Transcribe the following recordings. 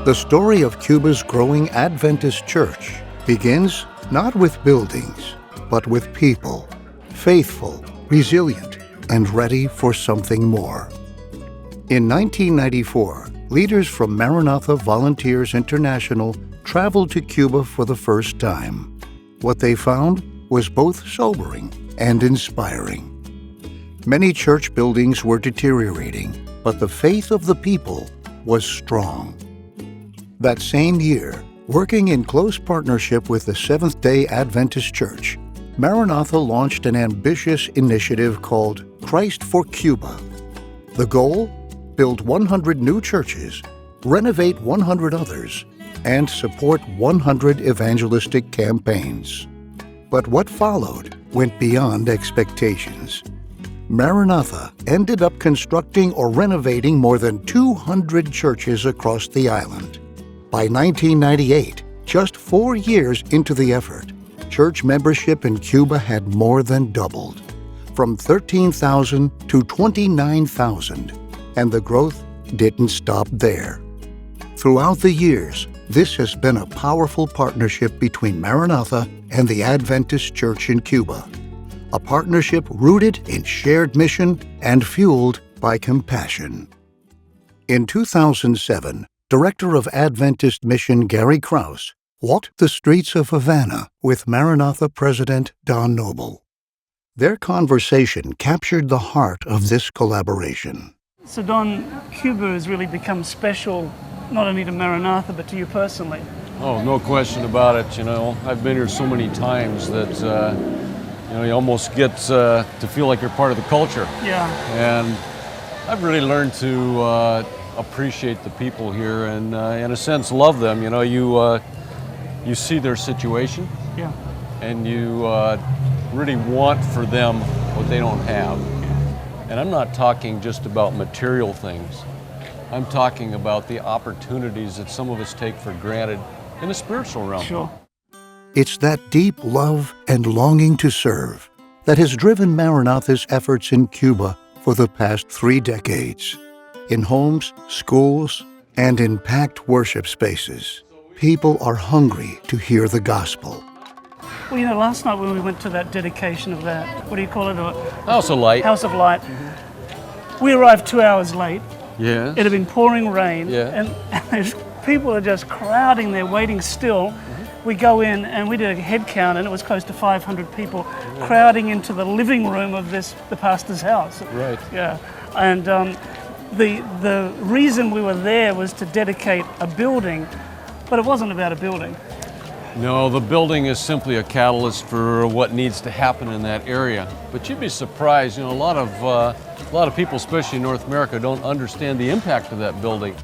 The story of Cuba's growing Adventist Church begins not with buildings, but with people, faithful, resilient, and ready for something more. In 1994, leaders from Maranatha Volunteers International traveled to Cuba for the first time. What they found was both sobering and inspiring. Many church buildings were deteriorating, but the faith of the people was strong. That same year, working in close partnership with the Seventh-day Adventist Church, Maranatha launched an ambitious initiative called Christ for Cuba. The goal? Build 100 new churches, renovate 100 others, and support 100 evangelistic campaigns. But what followed went beyond expectations. Maranatha ended up constructing or renovating more than 200 churches across the island. By 1998, just 4 years into the effort, church membership in Cuba had more than doubled, from 13,000 to 29,000, and the growth didn't stop there. Throughout the years, this has been a powerful partnership between Maranatha and the Adventist Church in Cuba, a partnership rooted in shared mission and fueled by compassion. In 2007, Director of Adventist Mission Gary Krause walked the streets of Havana with Maranatha President Don Noble. Their conversation captured the heart of this collaboration. So Don, Cuba has really become special, not only to Maranatha, but to you personally. Oh, no question about it. I've been here so many times that, you almost get to feel like you're part of the culture. Yeah. And I've really learned to appreciate the people here and, in a sense, love them. You see their situation. Yeah. And you really want for them what they don't have. And I'm not talking just about material things. I'm talking about the opportunities that some of us take for granted in the spiritual realm. Sure. It's that deep love and longing to serve that has driven Maranatha's efforts in Cuba for the past 3 decades. In homes, schools, and in packed worship spaces, people are hungry to hear the gospel. Well, last night when we went to that dedication of that, what do you call it? House of Light. House of Light. We arrived 2 hours late. Yeah. It had been pouring rain. Yeah. And people are just crowding there, waiting still. We go in and we did a head count and it was close to 500 people crowding into the living room of the pastor's house. Right. Yeah. And the reason we were there was to dedicate a building, but it wasn't about a building. No, the building is simply a catalyst for what needs to happen in that area. But you'd be surprised, a lot of people, especially in North America, don't understand the impact of that building.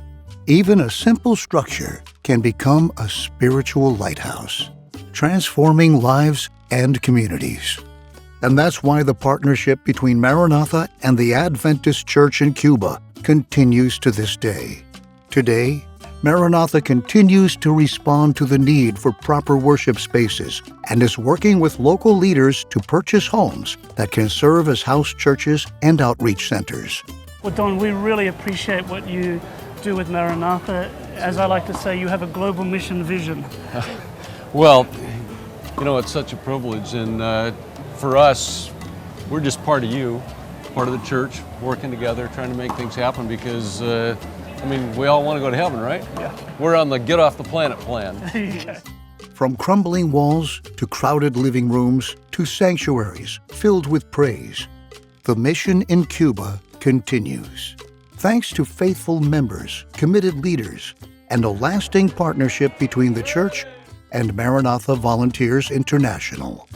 Even a simple structure can become a spiritual lighthouse, transforming lives and communities. And that's why the partnership between Maranatha and the Adventist Church in Cuba continues to this day. Today, Maranatha continues to respond to the need for proper worship spaces and is working with local leaders to purchase homes that can serve as house churches and outreach centers. Well, Don, we really appreciate what you do with Maranatha. As I like to say, you have a global mission vision. Well, it's such a privilege, and for us, we're just part of you, part of the church, working together, trying to make things happen because we all want to go to heaven, right? Yeah. We're on the get off the planet plan. Yeah. From crumbling walls to crowded living rooms to sanctuaries filled with praise, the mission in Cuba continues. Thanks to faithful members, committed leaders, and a lasting partnership between the church and Maranatha Volunteers International.